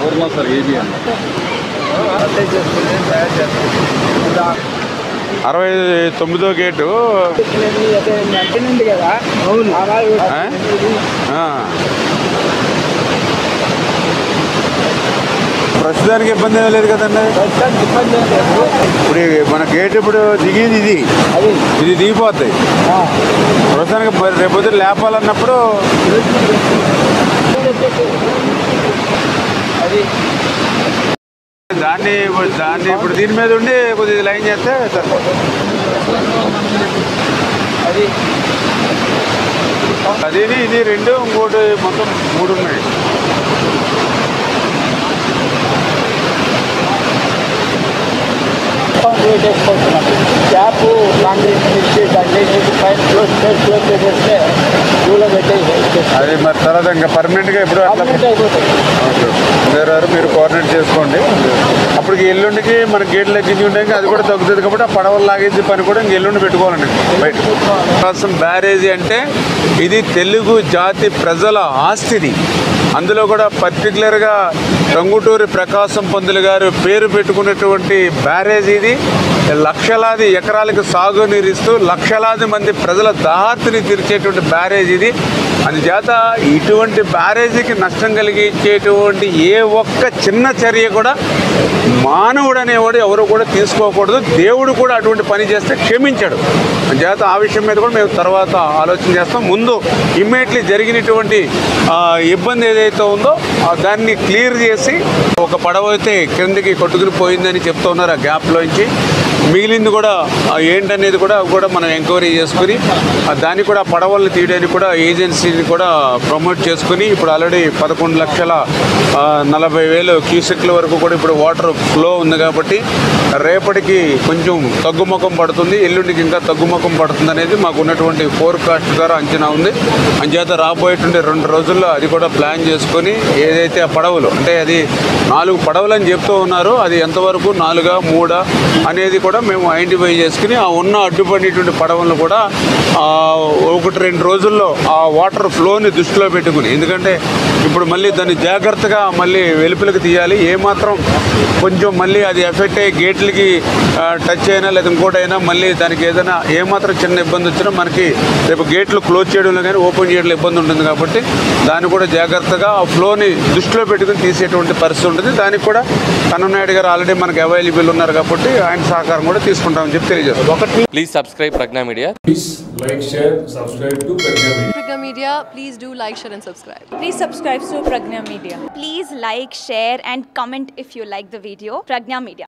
పూర్ణ sir AB అన్న 69వ gate ప్రస్తుతానికి ఇబ్బంది ఏమీ లేదు కదండి. ఇప్పుడు మన గేట్ ఇప్పుడు దిగేది ఇది దిగిపోతాయి. ప్రస్తుతానికి రేపు లేపాలన్నప్పుడు దాన్ని ఇప్పుడు దీని మీద ఉండి కొద్దిగా లైన్ చేస్తే అది ఇది రెండు ఇంకోటి మొత్తం 3 ఉన్నాయి. క్యాప్ అది మరి తర్వాత ఇంకా పర్మనెంట్గా ఎప్పుడు మీరు కోఆర్డినేట్ చేసుకోండి. అప్పటికి ఎల్లుండికి మన గేట్లు ఎక్కించి ఉంటాయి, అది కూడా తగ్గుతుంది కాబట్టి ఆ పడవలు లాగేసి పని కూడా ఇంక ఎల్లుండి పెట్టుకోవాలండి బయట. ప్రకాశం బ్యారేజీ అంటే ఇది తెలుగు జాతి ప్రజల ఆస్తిది. అందులో కూడా పర్టికులర్గా టంగుటూరి ప్రకాశం పంతులు గారు పేరు పెట్టుకున్నటువంటి బ్యారేజీ ఇది. లక్షలాది ఎకరాలకు సాగునీరిస్తూ లక్షలాది మంది ప్రజల దాహార్తిని తీర్చేటువంటి బ్యారేజీ ఇది. అందుచేత ఇటువంటి బ్యారేజీకి నష్టం కలిగించేటువంటి ఏ ఒక్క చిన్న చర్య కూడా మానవుడు అనేవాడు ఎవరు కూడా తీసుకోకూడదు. దేవుడు కూడా అటువంటి పని చేస్తే క్షమించాడు. అందుచేత ఆ విషయం మీద కూడా మేము తర్వాత ఆలోచన చేస్తాం. ముందు ఇమ్మీడియట్లీ జరిగినటువంటి ఇబ్బంది ఏదైతే ఉందో దాన్ని క్లియర్ చేసి ఒక పడవ అయితే క్రిందికి కొట్టుకుని పోయిందని చెప్తూ ఉన్నారు. ఆ గ్యాప్లోంచి మిగిలింది కూడా ఏంటనేది కూడా మనం ఎంక్వైరీ చేసుకుని దాన్ని కూడా పడవల్ని తీయడానికి కూడా ఏజెన్సీని కూడా ప్రమోట్ చేసుకుని ఇప్పుడు ఆల్రెడీ 11,40,000 క్యూసెక్ల వరకు కూడా ఇప్పుడు వాటర్ ఫ్లో ఉంది. కాబట్టి రేపటికి కొంచెం తగ్గుముఖం పడుతుంది, ఎల్లుండికి ఇంకా తగ్గుముఖం పడుతుంది అనేది మాకు ఉన్నటువంటి ఫోర్కాస్ట్ ద్వారా అంచనా ఉంది. అంచేత రాబోయేటువంటి 2 రోజుల్లో అది కూడా ప్లాన్ చేసుకొని ఏదైతే ఆ పడవలు అంటే అది 4 పడవలు అని చెప్తూ ఉన్నారు, అది ఎంతవరకు 4 3 అనేది కూడా మేము ఐడెంటిఫై చేసుకుని ఆ ఉన్న అడ్డుపడినటువంటి పడవలను కూడా 1-2 రోజుల్లో ఆ వాటర్ ఫ్లోని దృష్టిలో పెట్టుకుని, ఎందుకంటే ఇప్పుడు మళ్ళీ దాన్ని జాగ్రత్తగా మళ్ళీ వెలుపలికి తీయాలి. ఏమాత్రం కొంచెం మళ్ళీ అది ఎఫెక్ట్ అయ్యి గేట్లకి టచ్ అయినా లేదా ఇంకోటైనా మళ్ళీ దానికి ఏదైనా ఏమాత్రం చిన్న ఇబ్బంది వచ్చినా మనకి రేపు గేట్లు క్లోజ్ చేయడంలో కానీ ఓపెన్ చేయడంలో ఇబ్బంది ఉంటుంది. కాబట్టి దాన్ని కూడా జాగ్రత్తగా ఆ ఫ్లోని దృష్టిలో పెట్టుకుని తీసేటువంటి పరిస్థితి ఉంటుంది. దానికి కూడా కన్ననాయుడు గారు ఆల్రెడీ మనకు అవైలబుల్ ఉన్నారు కాబట్టి ఆయన సహకారం కూడా తీసుకుంటామని చెప్పి తెలియజేస్తాం. Please subscribe Pragna media. Please like, share, subscribe to Pragna Media. Pragna Media, please do like, share and subscribe. Please subscribe to Pragna Media. Please like, share and comment if you like the video. Pragna Media.